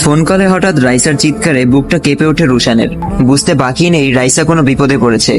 Phone কলে হঠাৎ রাইসার চিৎকারে বুকটা কেঁপে ওঠে রুশানের। বুঝতে বাকি নেই রাইসা কোনো বিপদে পড়েছে।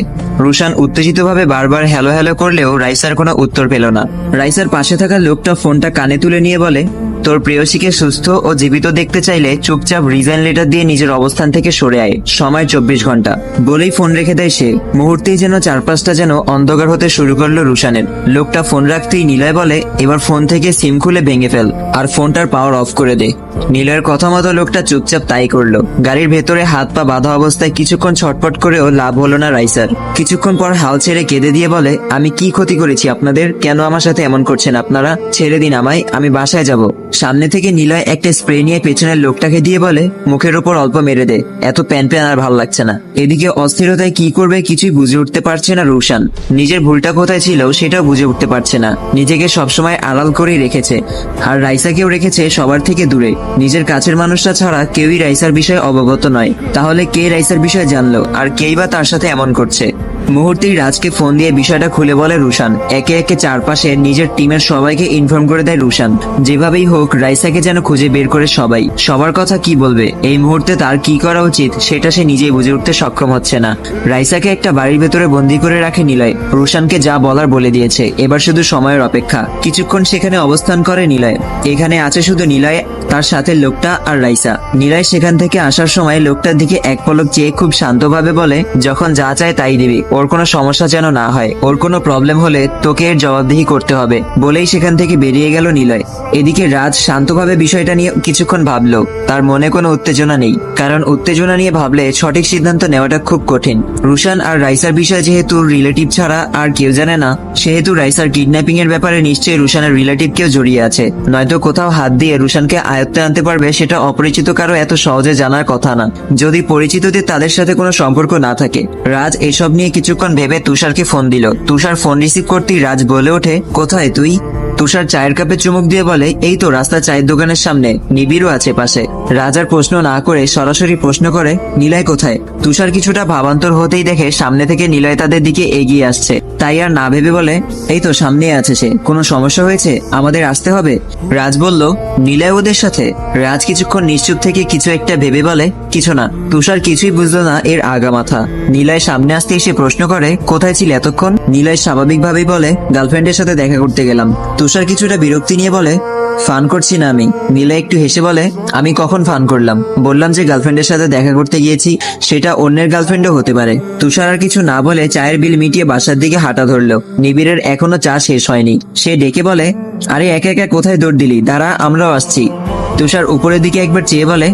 রুশান উত্তেজিতভাবে বারবার হ্যালো হ্যালো করলেও রাইসার কোনো উত্তর পেল না। রাইসার পাশে থাকা লোকটা ফোনটা কানে তুলে নিয়ে বলে, তোর প্রেয়সীকে সুস্থ ও জীবিত দেখতে চাইলে চুপচাপ রিজাইন লেটার দিয়ে নিজের অবস্থান থেকে সরে আয়, সময় 24 ঘন্টা। বলেই ফোন রেখে দেয় সে। মুহূর্তেই যেন চারপাশটা যেন অন্ধকার হতে শুরু করলো রুশানের। লোকটা ফোন রাখতেই নিলয় বলে, এবার ফোন থেকে সিম খুলে ভেঙে ফেল আর ফোনটার পাওয়ার অফ করে দে। নিলয়ের কথা মতো লোকটা চুপচাপ তাই করলো। গাড়ির ভেতরে হাত পা বাঁধা অবস্থায় কিছুক্ষণ ছটফট করেও লাভ হলো না রাইসার। কিছুক্ষণ পর হাল ছেড়ে কেঁদে দিয়ে বলে, আমি কি ক্ষতি করেছি আপনাদের? কেন আমার সাথে এমন করছেন আপনারা? ছেড়ে দিন আমায়, আমি বাসায় যাব। সামনে থেকে নিলয় একটা স্প্রে নিয়ে পেছনের লোকটাকে দিয়ে বলে, মুখের ওপর অল্প মেরে দে, এত প্যান প্যান আর ভাল লাগছে না। এদিকে অস্থিরতায় কি করবে কিছুই বুঝে উঠতে পারছে না রুশান। নিজের ভুলটা কোথায় ছিল সেটাও বুঝে উঠতে পারছে না। নিজেকে সবসময় আড়াল করেই রেখেছে, আর রাইসাকেও রেখেছে সবার থেকে দূরে। নিজের কাছের মানুষরা ছাড়া কেউই রাইসার বিষয়ে অবগত নয়। তাহলে কে রাইসার বিষয়ে জানলো, আর কেই বা তার সাথে এমন করছে? মুহূর্তেই রাজকে ফোন দিয়ে বিষয়টা খুলে বলে রুশান। একে একে চারপাশে নিজের টিমের সবাইকে ইনফর্ম করে দেয় রুশান। যেভাবেই হোক রাইসাকে যেন খুঁজে বের করে সবাই। সবার কথা কি বলবে, এই মুহূর্তে তার কি করা উচিত সেটা সে নিজেই বুঝে উঠতে সক্ষম হচ্ছে না। রাইসাকে একটা বাড়ির ভেতরে বন্দি করে রাখে নিলয়। রুশানকে যা বলার বলে দিয়েছে, এবার শুধু সময়ের অপেক্ষা। কিছুক্ষণ সেখানে অবস্থান করে নিলয়। এখানে আছে শুধু নিলয়, তার সাথে লোকটা আর রাইসা। নিলয় সেখান থেকে আসার সময় লোকটার দিকে এক পলক চেয়ে খুব শান্তভাবে বলে, যখন যা চায় তাই দিবি, ওর কোনো সমস্যা যেন না হয়। ওর কোনো প্রবলেম হলে তোকে এর জবাবদিহি করতে হবে। বলেই সেখান থেকে বেরিয়ে গেল নিলয়। এদিকে রাজ শান্তভাবে বিষয়টা নিয়ে কিছুক্ষণ ভাবলো। তার মনে কোনো উত্তেজনা নেই, কারণ উত্তেজনা নিয়ে ভাবলে সঠিক সিদ্ধান্ত নেওয়াটা খুব কঠিন। রুশান আর রাইসার বিষয় যেহেতু রিলেটিভ ছাড়া আর কেউ জানে না, সেহেতু রাইসার কিডন্যাপিং এর ব্যাপারে নিশ্চয়ই রুশানের রিলেটিভ কেউ জড়িয়ে আছে। নয়তো কোথাও হাত দিয়ে রুশানকে আয়ত্তে আনতে পারবে সেটা অপরিচিত কারো এত সহজে জানার কথা না, যদি পরিচিতদের তাদের সাথে কোনো সম্পর্ক না থাকে। রাজ এসব নিয়ে কিছুক্ষণ ভেবে তুষারকে ফোন দিল। তুষার ফোন রিসিভ করতেই রাজ বলে ওঠে, কোথায় তুই? তুষার চায়ের কাপে চুমুক দিয়ে বলে, এই তো রাস্তার চায়ের দোকানের সামনে, নিবিড়ও আছে পাশে। রাজার প্রশ্ন না করে সরাসরি প্রশ্ন করে, নিলয় কোথায়? তুষার কিছুটা ভাবান্তর হতেই দেখে সামনে থেকে নিলয় তাদের দিকে এগিয়ে আসছে। তাই আর না ভেবে বলে, এই তো সামনে আছে সে, কোনো সমস্যা হয়েছে? আমাদের আসতে হবে? রাজ বলল, নিলয় ওদের সাথে? রাজ কিছুক্ষণ নিশ্চুপ থেকে কিছু একটা ভেবে বলে, কিছু না। তুষার কিছুই বুঝলো না এর আগা মাথা। নিলয় সামনে আসতে এসে প্রশ্ন করে, কোথায় ছিল এতক্ষণ? নিলয় স্বাভাবিকভাবেই বলে, গার্লফ্রেন্ডের সাথে দেখা করতে গেলাম। তুষার কিছুটা বিরক্তি নিয়ে বলে, ফান করছি না আমি। নিলয় একটু হেসে বলে, আমি কখন ফান করলাম? বললাম যে গার্লফ্রেন্ডের সাথে দেখা করতে গিয়েছি, সেটা অন্যের গার্লফ্রেন্ডও হতে পারে। তুষার আর কিছু না বলে চায়ের বিল মিটিয়ে বাসার দিকে হাঁটা ধরলো। নিবিড়ের এখনো চা শেষ হয়নি। সে ডেকে বলে, আরে একা একা কোথায় দৌড় দিলি? দাঁড়া, আমরাও আসছি। তুষার উপরের দিকে একবার চেয়ে বলে,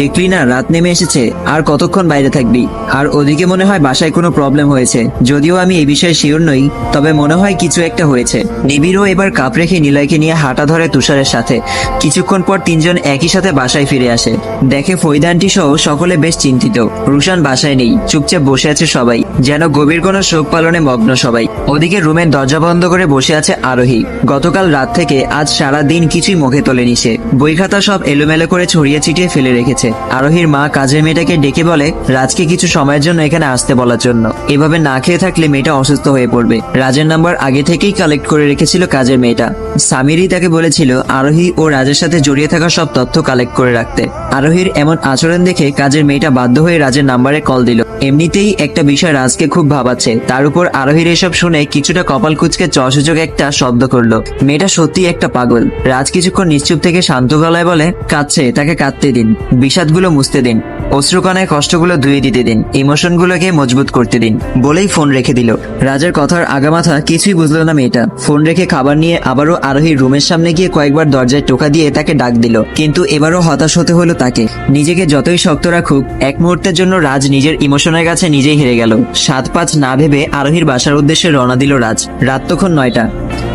দেখলি না রাত নেমে এসেছে, আর কতক্ষণ বাইরে থাকবি? আর ওদিকে মনে হয় বাসায় কোনো প্রবলেম হয়েছে। যদিও আমি এই বিষয়ে শিওর নই, তবে মনে হয় কিছু একটা হয়েছে। নিবিড়ও এবার কাপ রেখে নিলয়কে নিয়ে হাঁটা ধরে তুষারের সাথে। কিছুক্ষণ পর তিনজন একই সাথে বাসায় ফিরে আসে। দেখে ফৈদা আন্টি সহ সকলে বেশ চিন্তিত। রুশান বাসায় নেই, চুপচাপ বসে আছে সবাই, যেন গভীর কোনো শোক পালনে মগ্ন সবাই। ওদিকে রুমের দরজা বন্ধ করে বসে আছে আরোহী। গতকাল রাত থেকে আজ সারা দিন কিছুই মুখে তোলেনি সে। বই খাতা সব এলোমেলো করে ছড়িয়ে ছিটিয়ে ফেলে রেখেছে। আরোহীর মা কাজের মেয়েটাকে ডেকে বলে, রাজকে কিছু সময়ের জন্য এখানে আসতে বলার জন্য। এভাবে না খেয়ে থাকলে মেয়েটা অসুস্থ হয়ে পড়বে। রাজের নাম্বার আগে থেকেই কালেক্ট করে রেখেছিল কাজের মেয়েটা। সামিরই তাকে বলেছিল আরোহী ও রাজের সাথে জড়িয়ে থাকা সব তথ্য কালেক্ট করে রাখতে। আরোহীর এমন আচরণ দেখে কাজের মেয়েটা বাধ্য হয়ে রাজের নাম্বারে কল দিল। এমনিতেই একটা বিষয় রাজকে খুব ভাবাচ্ছে, তার উপর আরোহীর এসব শুনে কিছুটা কপাল কুঁচকে চসূচক একটা শব্দ করলো। মেয়েটা সত্যি একটা পাগল। রাজ কিছুক্ষণ নিশ্চুপ থেকে শান্ত গলায় বলে, কাঁদছে, তাকে কাঁদতে দিন, বিষাদগুলো মুছতে দিন, অশ্রুকণায় কষ্টগুলো ধুয়ে দিতে দিন, ইমোশনগুলোকে মজবুত করতে দিন। বলেই ফোন রেখে দিল। রাজের কথার আগামাথা কিছুই বুঝলো না মেয়েটা। ফোন রেখে খাবার নিয়ে আবারও আরোহীর রুমের সামনে গিয়ে কয়েকবার দরজায় টোকা দিয়ে তাকে ডাক দিল। কিন্তু এবারও হতাশ হতে হলো তাকে। নিজেকে যতই শক্ত রাখুক, এক মুহূর্তের জন্য রাজ নিজের ইমোশনের কাছে নিজেই হেরে গেল। 7-5 না ভেবে আরোহীর বাসার উদ্দেশ্যে রওনা দিল রাজ। রাত তখন 9টা।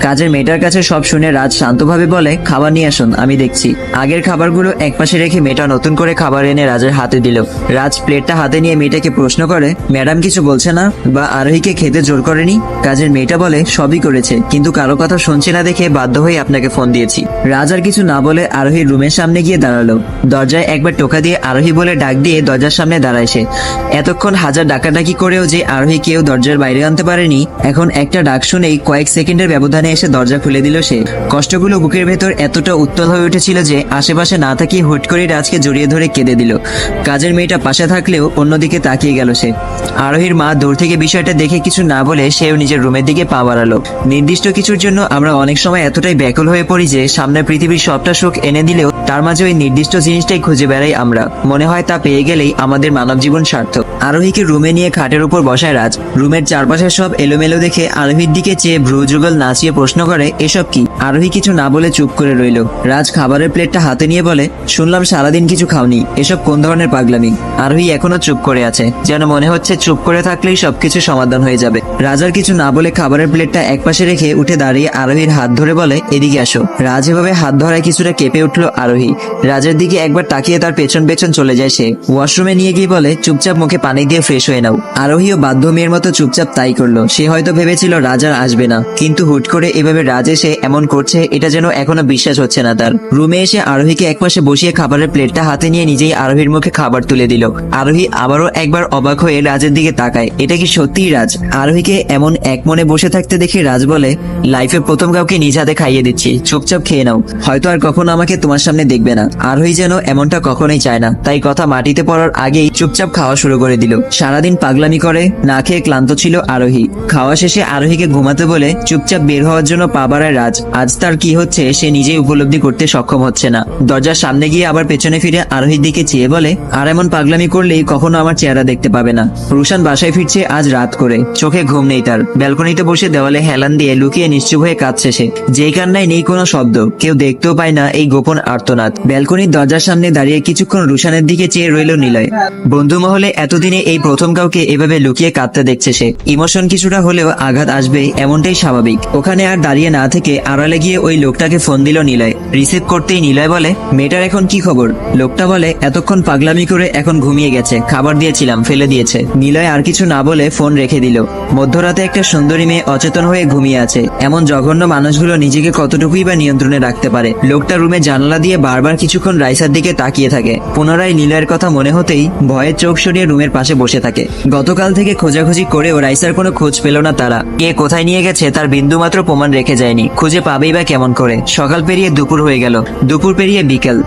কাজের মেয়েটার কাছে সব শুনে রাজ শান্তভাবে বলে, খাবার নিয়ে আসুন, আমি দেখছি। আগের খাবারগুলো একপাশে রেখে মেয়েটা নতুন করে খাবার এনে রাজের হাতে দিল। রাজ প্লেটটা হাতে নিয়ে মেয়েটাকে প্রশ্ন করে, ম্যাডাম কিছু বলছে না বা আরোহীকে খেতে জোর করেনি? কাজের মেয়েটা বলে, সবই করেছে, কিন্তু কারো কথা শুনছে না দেখে বাধ্য হয়ে আপনাকে ফোন দিয়েছি। রাজ আর কিছু না বলে আরোহীর রুমের সামনে গিয়ে দাঁড়ালো। দরজায় একবার টোকা দিয়ে আরোহী বলে ডাক দিয়ে দরজার সামনে দাঁড়ায় সে। এতক্ষণ হাজার ডাকাডাকি করেও যে আরোহী কেউ দরজার বাইরে আনতে পারেনি, এখন একটা ডাক শুনেই কয়েক সেকেন্ডের ব্যবধানে ব্যবধানে এসে দরজা খুলে দিল সে। কষ্টগুলো বুকের ভেতর এতটা উত্তল হয়ে উঠেছিল যে আশেপাশে না তাকিয়ে হুট করে রাজকে জড়িয়ে ধরে কেঁদে দিল। কাজের মেয়েটা পাশে থাকলেও অন্যদিকে তাকিয়ে গেল সে। আরোহীর মা দূর থেকে বিষয়টা দেখে কিছু না বলে সেও নিজের রুমের দিকে পা বাড়ালো। নির্দিষ্ট কিছুর জন্য আমরা অনেক সময় এতটাই ব্যাকুল হয়ে পড়ি যে সামনে পৃথিবীর সবটা সুখ এনে দিলেও তার মাঝে ওই নির্দিষ্ট জিনিসটাই খুঁজে বেড়াই আমরা। মনে হয় তা পেয়ে গেলেই আমাদের মানব জীবন সার্থক। আরোহীকে রুমে নিয়ে খাটের উপর বসায় রাজ। রুমের চারপাশে সব এলোমেলো দেখে আরোহীর দিকে চেয়ে ভ্রু যুগল নাচিয়ে প্রশ্ন করে, এসব কি? আরোহী কিছু না বলে চুপ করে রইল। রাজ খাবারের প্লেটটা হাতে নিয়ে বলে, শুনলাম সারাদিন কিছু খাওনি, এসব কোন ধরনের পাগলামি? আরোহী এখনো চুপ করে আছে, যেন মনে হচ্ছে চুপ করে থাকলেই সবকিছু সমাধান হয়ে যাবে। রাজার কিছু না বলে খাবারের প্লেটটা একপাশে রেখে উঠে দাঁড়িয়ে আরোহীর হাত ধরে বলে, এদিকে আসো। রাজ এভাবে হাত ধরায় কিছুটা কেঁপে উঠল আরোহী। রাজের দিকে একবার তাকিয়ে তার পেছন পেছন চলে যায় সে। ওয়াশরুমে নিয়ে গিয়ে বলে, চুপচাপ মুখে পানি দিয়ে ফ্রেশ হয়ে নাও। আরোহীও বাধ্য মেয়ের মতো চুপচাপ তাই করলো। সে হয়তো ভেবেছিল রাজ আর আসবে না, কিন্তু হুট করে এভাবে রাজ এসে এমন করছে এটা যেন এখনো বিশ্বাস হচ্ছে না তার। রুমে এসে আরোহীকে একপাশে বসিয়ে খাবারের প্লেটটা হাতে নিয়ে নিজেই আরোহীর মুখে খাবার তুলে দিল। আরোহী আবারও একবার অবাক হয়ে রাজের দিকে তাকায়। এটা কি সত্যিই রাজ? আরোহীকে এমন এক মনে বসে থাকতে দেখে রাজ বলে, লাইফে প্রথম কাউকে নিজ হাতে খাইয়ে দিচ্ছি, চুপচাপ খেয়ে নাও, হয়তো আর কখনো আমাকে তোমার সামনে দেখবে না। আরোহী যেন এমনটা কখনোই চায় না, তাই কথা মাটিতে পড়ার আগেই চুপচাপ খাওয়া শুরু করে দিল। সারাদিন পাগলামি করে না খেয়ে ক্লান্ত ছিল আরোহী। খাওয়া শেষে আরোহীকে ঘুমাতে বলে চুপচাপ বের হওয়ার জন্য পা বাড়ায় রাজ। আজ তার কি হচ্ছে সে নিজেই উপলব্ধি করতে সক্ষম হচ্ছে না। দরজার সামনে গিয়ে আবার পেছনে ফিরে আরোহীর দিকে চেয়ে বলে, আর এমন পাগলামি করলেই কখনো আমার চেহারা দেখতে পাবে না। রুশান বাসায় ফিরছে আজ রাত করে, চোখে ঘুম নেই তার। ব্যালকনিতে বসে দেওয়ালে হেলান দিয়ে লুকিয়ে নিশ্চুপ হয়ে কাঁদছে সে। যেই কান্নায় নেই কোনো শব্দ, কেউ দেখতেও পায় না এই গোপন আর্তনাদ। ব্যালকনির দরজার সামনে দাঁড়িয়ে কিছুক্ষণ রুশানের দিকে চেয়ে রইল নিলয়। বন্ধু মহলে এতদিনে এই প্রথম কাউকে এভাবে লুকিয়ে কাঁদতে দেখছে সে। ইমোশন কিছুটা হলেও আঘাত আসবে, এমনটাই স্বাভাবিক। ওখানে আর দাঁড়িয়ে না থেকে আড়ালে গিয়ে ওই লোকটাকে ফোন দিল নিলয়। রিসিভ করতেই নিলয় বলে, মেয়েটার এখন কি খবর? লোকটা বলে, এতক্ষণ পাগলামি করে এখন ঘুমিয়ে গেছে, খাবার দিয়েছিলাম ফেলে দিয়েছে। নিলয় আর কিছু না বলে ফোন রেখে দিল। মধ্যরাতে একটা সুন্দরী মেয়ে অচেতন হয়ে ঘুমিয়ে আছে, এমন জঘন্য মানুষগুলো নিজেকে কতটুকুই বা নিয়ন্ত্রণে রাখতে পারে। লোকটা রুমে জানালা দিয়ে বারবার কিছুক্ষণ রাইসার দিকে তাকিয়ে থাকে। পুনরায় নিলয়ের কথা মনে হতেই ভয়ে চোখ সরিয়ে রুমের পাশে বসে থাকে। গতকাল থেকে খোঁজাখুঁজি করেও রাইসার কোনো খোঁজ পেল না তারা। কে কোথায় নিয়ে গেছে তার বিন্দুমাত্র প্রমাণ রেখে যায়নি। খুঁজে পাবেই বা কেমন করে? সকাল পেরিয়ে দুপুর হয়ে গেল, দুপুর পেরিয়ে বিকেল।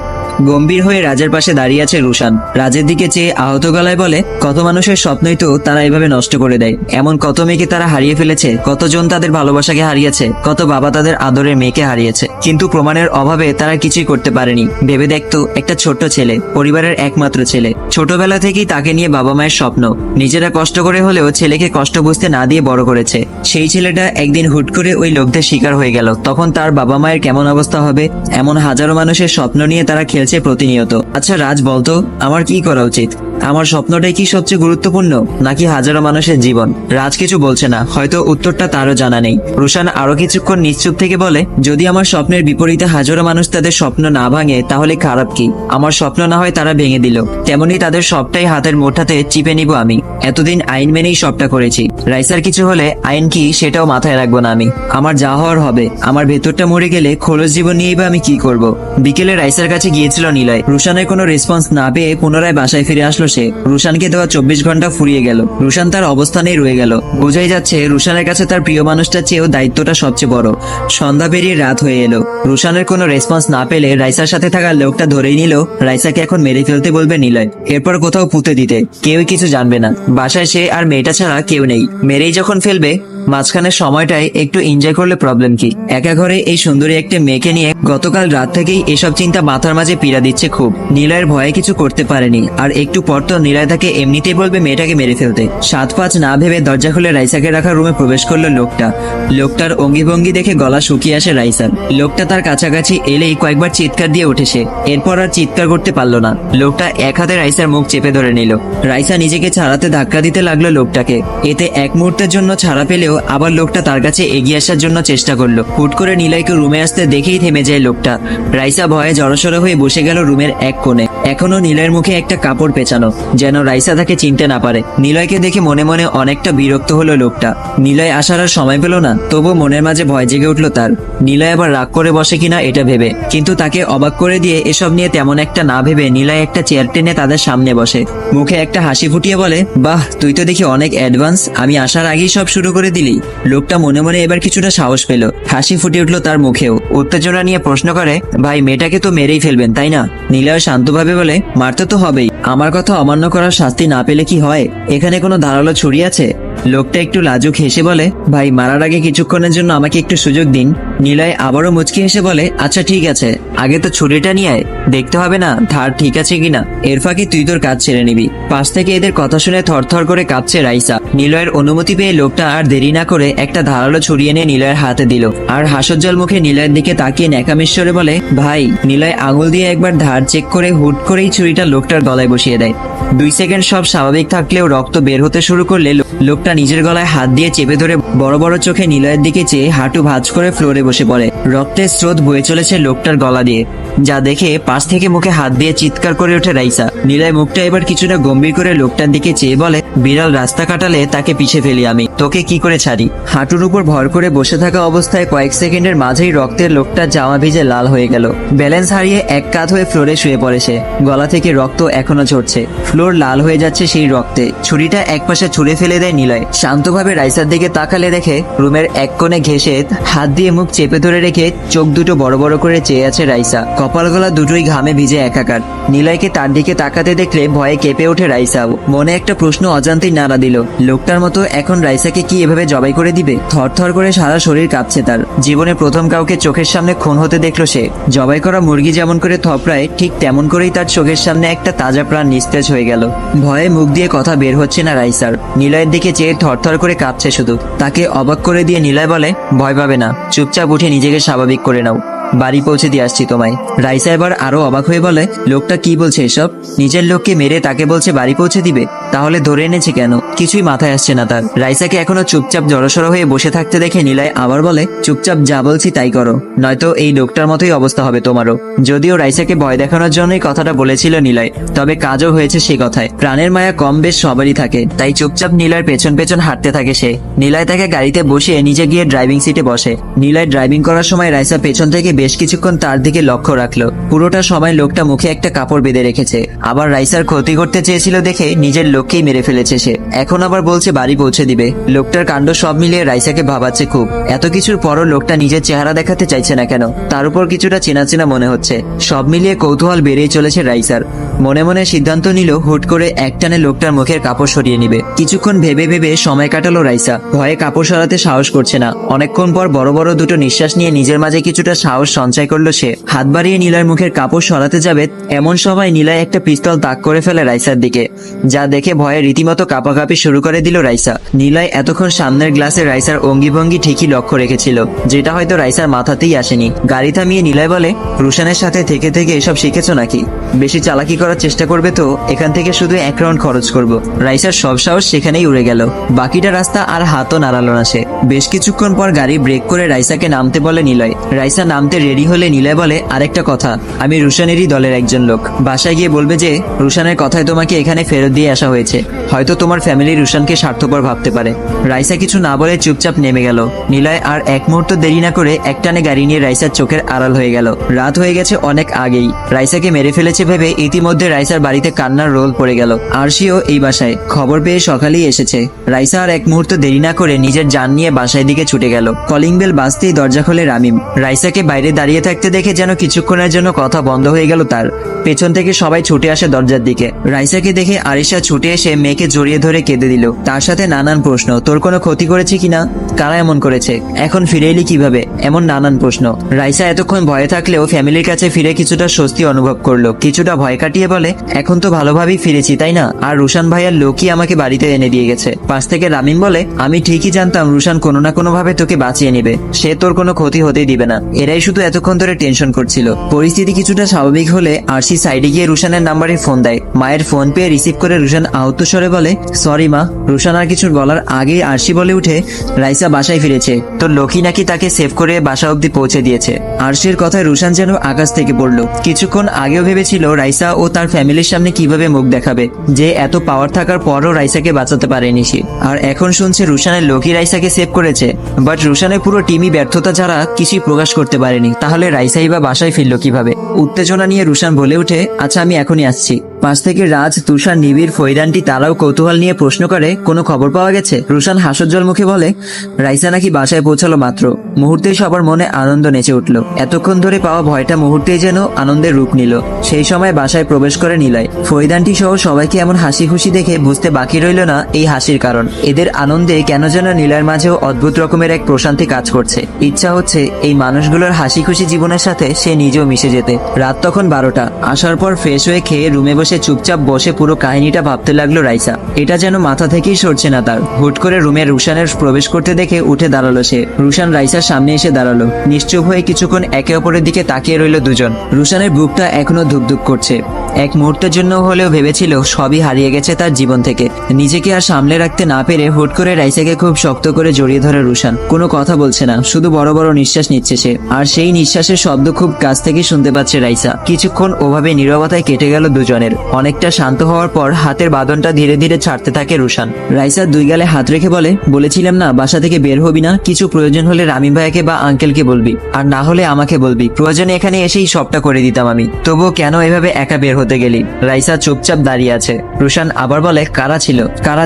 গম্ভীর হয়ে রাজের পাশে দাঁড়িয়ে আছে রুশান। রাজের দিকে চেয়ে আহত গলায় বলে, কত মানুষের স্বপ্নই তো তারা এভাবে নষ্ট করে দেয়। এমন কত মেয়েকে তারা হারিয়ে ফেলেছে, কতজন তাদের ভালোবাসাকে হারিয়েছে, কত বাবা তাদের আদরের মেয়েকে হারিয়েছে, কিন্তু প্রমাণের অভাবে তারা কিছুই করতে পারেনি। ভেবে দেখতো, একটা ছোট্ট ছেলে, পরিবারের একমাত্র ছেলে, ছোটবেলা থেকেই তাকে নিয়ে বাবা মায়ের স্বপ্ন। নিজেরা কষ্ট করে হলেও ছেলেকে কষ্ট বুঝতে না দিয়ে বড় করেছে। সেই ছেলেটা একদিন হুট করে ওই লোকদের শিকার হয়ে গেল, তখন তার বাবা মায়ের কেমন অবস্থা হবে? এমন হাজারো মানুষের স্বপ্ন নিয়ে তারা খেলছে প্রতিনিয়ত। আচ্ছা রাজ, বলতো আমার কি করা উচিত? আমার স্বপ্নটাই কি সবচেয়ে গুরুত্বপূর্ণ, নাকি হাজারো মানুষের জীবন? রাজ কিছু বলছে না, হয়তো উত্তরটা তারও জানা নেই। রুশান আরো কিছুক্ষণ নিশ্চুপ থেকে বলে, যদি আমার স্বপ্নের বিপরীতে হাজারো মানুষ তাদের স্বপ্ন না ভাঙে তাহলে খারাপ কি? আমার স্বপ্ন না হয় তারা ভেঙে দিল, তেমনি তাদের সবটাই হাতের মুঠাতে চিপে নিব আমি। এতদিন আইন মেনেই সবটা করেছি। রাইসার কিছু হলে আইন কি সেটাও মাথায় রাখবো না আমি। আমার যা হওয়ার হবে। আমার ভেতরটা মরে গেলে খোলস জীবন নিয়েই বা আমি কি করব? বিকেলে রাইসার কাছে গিয়েছিল নিলয়। রুশানের কোনো রেসপন্স না পেয়ে পুনরায় বাসায় ফিরে আসলো সে। রুশানকে দেওয়া 24 ঘন্টা ফুরিয়ে গেল। রুশান তার অবস্থানেই রয়ে গেল। বোঝাই যাচ্ছে রুশানের কাছে তার প্রিয় মানুষটার চেয়েও দায়িত্বটা সবচেয়ে বড়। সন্ধ্যা পেরিয়ে রাত হয়ে এলো। রুশানের কোনো রেসপন্স না পেলে রাইসার সাথে থাকা লোকটা ধরেই নিল রাইসাকে এখন মেরে ফেলতে বলবে নিলয়, এরপর কোথাও পুঁতে দিতে। কেউই কিছু জানবে না, বাসায় সে আর মেয়েটা ছাড়া কেউ নেই। মেরেই যখন ফেলবে, মাঝখানের সময়টায় একটু এনজয় করলে প্রবলেম কি? একা ঘরে এই সুন্দরী একটা মেয়েকে নিয়ে গতকাল রাত থেকেই এসব চিন্তা মাথার মাঝে পীড়া দিচ্ছে খুব। নিলয়ের ভয়ে কিছু করতে পারেনি, আর একটু পর তো নিলয় তাকে এমনিতেই বলবে মেয়েটাকে মেরে ফেলতে। 7-5 না ভেবে দরজা খুলে রাইসাকে রাখা রুমে প্রবেশ করলো লোকটা। লোকটার অঙ্গিভঙ্গি দেখে গলা শুকিয়ে আসে রাইসার। লোকটা তার কাছাকাছি এলেই কয়েকবার চিৎকার দিয়ে উঠেছে, এরপর আর চিৎকার করতে পারলো না। লোকটা এক হাতে রাইসার মুখ চেপে ধরে নিল। রাইসা নিজেকে ছাড়াতে ধাক্কা দিতে লাগলো লোকটাকে। এতে এক মুহূর্তের জন্য ছাড়া পেলেও আবার লোকটা তার কাছে এগিয়ে আসার জন্য চেষ্টা করলো। হুট করে নিলয়কে রুমে আসতে দেখেই থেমে যায় লোকটা। রাইসা ভয়ে জড়সড় হয়ে বসে গেল রুমের এক কোণে। এখনো নিলয়ের মুখে একটা কাপড় পেঁচানো, যেন রাইসা তাকে চিনতে না পারে। নিলয়কে দেখে মনে মনে অনেকটা বিরক্ত হলো লোকটা। নিলয় আসার আর সময় পেল না, তবু মনের মাঝে ভয় জেগে উঠলো তার। নিলয় আবার রাগ করে বসে কিনা এটা ভেবে, কিন্তু তাকে অবাক করে দিয়ে এসব নিয়ে তেমন একটা না ভেবে নিলয় একটা চেয়ার টেনে তাদের সামনে বসে। মুখে একটা হাসি ফুটিয়ে বলে, বাহ, তুই তো দেখি অনেক অ্যাডভান্স। আমি আসার আগেই সব শুরু করে দিলি। দিলি? লোকটা মনে মনে এবার কিছুটা সাহস পেল, হাসি ফুটে উঠলো তার মুখেও। উত্তেজনা নিয়ে প্রশ্ন করে, ভাই মেয়েটাকে তো মেরেই ফেলবেন তাই না? নিলয় শান্তভাবে বলে, মারতে তো হবেই, আমার কথা অমান্য করার শাস্তি না পেলে কি হয়? এখানে কোনো ধারালো ছুরি আছে? লোকটা একটু লাজুক হেসে বলে, ভাই মারার আগে কিছুক্ষণের জন্য আমাকে একটু সুযোগ দিন। নিলয় আবারও মুচকি হেসে বলে, আচ্ছা ঠিক আছে, আগে তো ছুরিটা নিয়ে আয়, দেখতে হবে না ধার ঠিক আছে কিনা। এর ফাঁকে তুই তোর কাজ ছেড়ে নিবি। পাশ থেকে এদের কথা শুনে থরথর করে কাঁপছে রাইসা। নিলয়ের অনুমতি পেয়ে লোকটা আর দেরি না করে একটা ধারালো ছুরি এনে নিলয়ের হাতে দিল, আর হাসজ্জ্বল মুখে নিলয়ের দিকে তাকিয়ে ন্যাকামিশ্বরে বলে, ভাই। নিলয় আঙুল দিয়ে একবার ধার চেক করে হুট করেই ছুরিটা লোকটার গলায় বসিয়ে দেয়। 2 সেকেন্ড সব স্বাভাবিক থাকলেও রক্ত বের হতে শুরু করলে লোকটা নিজের গলায় হাত দিয়ে চেপে ধরে বড় বড় চোখে নিলয়ের দিকে চেয়ে হাঁটু ভাঁজ করে ফ্লোরে বসে পড়ে। রক্তের স্রোত বয়ে চলেছে লোকটার গলা দিয়ে, যা দেখে পাশ থেকে মুখে হাত দিয়ে চিৎকার করে ওঠে রাইসা। নিলয় মুখটা এবার কিছুটা গম্ভীর করে লোকটার দিকে চেয়ে বলে, বিড়াল রাস্তা কাটালে তাকে পিছে ফেলি আমি, তোকে কি করে ছাড়ি? হাঁটুর উপর ভর করে বসে থাকা অবস্থায় কয়েক সেকেন্ডের মাঝেই রক্তের লোকটার জামা ভিজে লাল হয়ে গেল। ব্যালেন্স হারিয়ে এক কাঁধ হয়ে ফ্লোরে শুয়ে পড়ে সে। গলা থেকে রক্ত এখনো ঝরছে, ফ্লোর লাল হয়ে যাচ্ছে সেই রক্তে। ছুরিটা একপাশে ছুঁড়ে ফেলে দেয় নিলয়। শান্তভাবে রাইসার দিকে তাকালে দেখে রুমের এক কোণে ঘেঁষে হাত দিয়ে মুখ চেপে ধরে রেখে চোখ দুটো বড় বড় করে চেয়ে আছে রাইসা। কপাল গলা দুটোই ঘামে ভিজে একাকার। নিলয়কে তার দিকে তাকাতে দেখলে ভয়ে কেঁপে ওঠে রাইসাও। মনে একটা প্রশ্ন অজান্তেই নাড়া দিল, লোকটার মতো এখন রাইসাকে কি এভাবে জবাই করে দিবে? থরথর করে সারা শরীর কাঁপছে তার। জীবনে প্রথম কাউকে চোখের সামনে খুন হতে দেখলো সে। জবাই করা মুরগি যেমন করে থপড়ায়, ঠিক তেমন করেই তার চোখের সামনে একটা তাজা প্রাণ নিস্তেজ হয়ে গেল। ভয়ে মুখ দিয়ে কথা বের হচ্ছে না রাইসার। নিলয়ের দিকে চেয়ে থরথর করে কাঁপছে শুধু। তাকে অবাক করে দিয়ে নিলয় বলে, ভয় পাবে না, চুপচাপ উঠে নিজেকে স্বাভাবিক করে নাও, বাড়ি পৌঁছে দিয়ে আসছি তোমায়। রাইসা এবার আরো অবাক হয়ে বলে, লোকটা কি বলছে এসব? নিজের লোককে মেরে তাকে বলছে বাড়ি পৌঁছে দিবে? তাহলে ধরে এনেছে কেন? কিছুই মাথায় আসছে না তার। রাইসাকে এখনো চুপচাপ জড়সড় হয়ে বসে থাকতে দেখে নিলয় আবার বলে, চুপচাপ যা বলছি তাই করো, নয়তো এই লোকটার মতোই অবস্থা হবে তোমারও। যদিও রাইসাকে ভয় দেখানোর জন্যই কথাটা বলেছিল নিলয়, তবে কাজও হয়েছে সে কথায়। প্রাণের মায়া কম বেশ সবারই থাকে, তাই চুপচাপ নিলয়ের পেছন পেছন হাঁটতে থাকে সে। নিলয় তাকে গাড়িতে বসিয়ে নিজে গিয়ে ড্রাইভিং সিটে বসে। নিলয় ড্রাইভিং করার সময় রাইসা পেছন থেকে বেশ কিছুক্ষণ তার দিকে লক্ষ্য রাখলো। পুরোটা সময় লোকটা মুখে একটা কাপড় বেঁধে রেখেছে। আবার রাইসার ক্ষতি করতে চেয়েছিল দেখে নিজের লোককেই মেরে ফেলেছে সে। এখন আবার বলছে বাড়ি পৌঁছে দিবে। লোকটার কাণ্ড সব মিলিয়ে রাইসাকে ভাবাচ্ছে খুব। এত কিছুর পরও লোকটা নিজের চেহারা দেখাতে চাইছে না কেন? তার উপর কিছুটা চেনা চেনা মনে হচ্ছে। সব মিলিয়ে কৌতূহল বেড়েই চলেছে রাইসার। মনে মনে সিদ্ধান্ত নিল হুট করে একটানে লোকটার মুখের কাপড় সরিয়ে নিবে। কিছুক্ষণ ভেবে ভেবে সময় কাটালো রাইসা। ভয়ে কাপড় সরাতে সাহস করছে না। অনেকক্ষণ পর বড় বড় দুটো নিঃশ্বাস নিয়ে নিজের মাঝে কিছুটা সাহস সঞ্চয় করলো সে। হাত বাড়িয়ে নিলয়ের মুখের কাপড় সরাতে যাবে, এমন সময় নিলয় একটা পিস্তল তাক করে ফেলে রাইসার দিকে, যা দেখে ভয়ে রীতিমতো কাঁপাকাঁপি শুরু করে দিল রাইসা। নিলয় এতক্ষণ সামনের গ্লাসে রাইসার অঙ্গিভঙ্গি ঠিকই লক্ষ্য রেখেছিল, যেটা হয়তো রাইসার মাথাতেই আসেনি। গাড়ি থামিয়ে নিলয় বলে, রুশানের সাথে থেকে থেকে এসব শিখেছো নাকি? বেশি চালাকি করার চেষ্টা করবে তো এখান থেকে শুধু 1 রাউন্ড খরচ করব। রাইসার সব সাহস সেখানেই উড়ে গেল। বাকিটা রাস্তা আর হাতও নাড়ালো না সে। বেশ কিছুক্ষণ পর গাড়ি ব্রেক করে রাইসাকে নামতে বলে নিলয়। রাইসা নামতে রেডি হলে নিলয় বলে, আরেকটা কথা, আমি রুশানেরই দলের একজন লোক। বাসায় গিয়ে বলবে যে রুশানের কথায় তোমাকে এখানে ফেরত দিয়ে আসা হয়েছে। হয়তো তোমার ফ্যামিলি রুশানকে স্বার্থপর ভাবতে পারে। রাইসা কিছু না বলে চুপচাপ নেমে গেল। নিলয় আর এক মুহূর্ত দেরি না করে একটানে গাড়ি নিয়ে রাইসার চোখের আড়াল হয়ে গেল। রাত হয়ে গেছে অনেক আগেই। রাইসাকে মেরে ফেলেছে ভেবে ইতিমধ্যে রাইসার বাড়িতে কান্নার রোল পড়ে গেল। আরশিও এই বাসায়। খবর পেয়ে সকালেই এসেছে। রাইসা আর এক মুহূর্ত দেরি না করে নিজের যান নিয়ে বাসায় দিকে ছুটে গেল। কলিং বেল বাজতেই দরজা খোলে রামিম। রাইসাকে বাইরে দাঁড়িয়ে থাকতে দেখে যেন কিছুক্ষণের জন্য কথা বন্ধ হয়ে গেল তার। পেছন থেকে সবাই ছুটে আসে দরজার দিকে। রাইসাকে দেখে আরিশা ছুটে এসে মেয়েকে জড়িয়ে ধরে কেঁদে দিল। তার সাথে নানান প্রশ্ন, তোর কোনো ক্ষতি করেছে কিনা, কারা এমন করেছে, এখন ফিরে এলি কিভাবে, এমন নানান প্রশ্ন। রাইসা এতক্ষণ ভয়ে থাকলেও ফ্যামিলির কাছে ফিরে কিছুটা স্বস্তি অনুভব করলো। কিছুটা ভয় কাটিয়ে বলে, এখন তো ভালোভাবেই ফিরেছি তাই না? আর রুশান ভাইয়ার লোকই আমাকে বাড়িতে এনে দিয়ে গেছে। পাশ থেকে রামিম বলে, আমি ঠিকই জানতাম রুশান কোনো না কোনো ভাবে তোকে বাঁচিয়ে নিবে। সে তোর কোনো ক্ষতি হতেই দিবে না। এরাই শুধু এতক্ষণ ধরে টেনশন করছিল। পরিস্থিতি কিছুটা স্বাভাবিক হলে আরশি সাইডে গিয়ে রুশানের নাম্বারে ফোন দেয়। মায়ের ফোন পেয়ে রিসিভ করে রুশান আহত স্বরে বলে, সরি মা। রুশান আর কিছু বলার আগেই আরশি বলে উঠে, রাইসা বাসায় ফিরেছে, তোর লক্ষ্মী নাকি তাকে সেভ করে বাসা অব্দি পৌঁছে দিয়েছে। আরশির কথায় রুশান যেন আকাশ থেকে পড়লো। কিছুক্ষণ আগেও ভেবেছিল রাইসা ও তার ফ্যামিলির সামনে কিভাবে মুখ দেখাবে, যে এত পাওয়ার থাকার পরও রাইসাকে বাঁচাতে পারেনি সে। আর এখন শুনছে রুশানের লোকই রাইসাকে সেভ করেছে। বাট রুশানের পুরো টিমই ব্যর্থতা ছাড়া কিছুই প্রকাশ করতে পারেনি। তাহলে রাইসাই বা বাসায় ফিরল কিভাবে? উত্তেজনা নিয়ে রুশান বলে উঠে, আচ্ছা আমি এখনই আসছি। পাশ থেকে রাজ, তুষার, নিবিড়, ফৈদানটি তারাও কৌতূহল নিয়ে প্রশ্ন করে, কোনো খবর পাওয়া গেছে? রুশান হাসজ্জ্বল মুখে বলে, রাইসা নাকি বাসায় পৌঁছালো মাত্র। মুহূর্তেই সবার মনে আনন্দ নেচে উঠল। এতক্ষণ ধরে পাওয়া ভয়টা মুহূর্তেই যেন আনন্দের রূপ নিল। সেই সময় বাসায় প্রবেশ করে নিলয়। ফৈদানটি সহ সবাইকে এমন হাসি খুশি দেখে বুঝতে বাকি রইল না এই হাসির কারণ। এদের আনন্দে কেন যেন নিলয়ের মাঝেও অদ্ভুত রকমের এক প্রশান্তি কাজ করছে। ইচ্ছা হচ্ছে এই মানুষগুলোর হাসি খুশি জীবনের সাথে সে নিজেও মিশে যেতে। রাত তখন 12টা। আসার পর ফ্রেশ হয়ে খেয়ে রুমে বসে চুপচাপ বসে পুরো কাহিনীটা ভাবতে লাগলো রাইসা। এটা যেন মাথা থেকেই সরছে না তার। হুট করে রুমে রুশানের প্রবেশ করতে দেখে উঠে দাঁড়ালো সে। রুশান রাইসার সামনে এসে দাঁড়ালো। নিশ্চুপ হয়ে কিছুক্ষণ একে অপরের দিকে তাকিয়ে রইল দুজন। রুশানের বুকটা এখনো ধুকধুক করছে। এক মুহূর্তের জন্য হলেও ভেবেছিল সবই হারিয়ে গেছে তার জীবন থেকে। নিজেকে আর সামলে রাখতে না পেরে হুট করে রাইসাকে খুব শক্ত করে জড়িয়ে ধরে রুশান। কোনো কথা বলছে না, শুধু বড় বড় নিঃশ্বাস নিচ্ছে সে। আর সেই নিঃশ্বাসের শব্দ খুব কাছ থেকে শুনতে পাচ্ছে রাইসা। কিছুক্ষণ ওভাবে নীরবতায় কেটে গেল দুজনের। অনেকটা শান্ত হওয়ার পর হাতের বাঁধনটা ধীরে ধীরে ছাড়তে থাকে রুশান। রাইসার দুই গালে হাত রেখে বলে, বলেছিলাম না বাসা থেকে বের হবি না? কিছু প্রয়োজন হলে রামিম ভাইয়াকে বা আঙ্কেলকে বলবি, আর না হলে আমাকে বলবি। প্রয়োজনে এখানে এসেই সবটা করে দিতাম আমি। তবুও কেন এভাবে একা বের হতে গেলি? রাইসা চুপচাপ দাঁড়িয়ে আছে। রুশান আবার বলে, কারা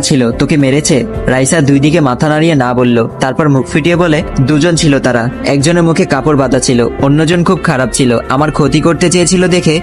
ছিল? তোকে মেরেছে? রাইসা দুই দিকে মাথা নাড়িয়ে না বলল। তারপর মুখ ফিটিয়ে বলে, দুজন ছিল তারা। একজনের মুখে কাপড় বাঁধা ছিল, অন্যজন খুব খারাপ ছিল। আমার ক্ষতি করতে চেয়েছিল দেখে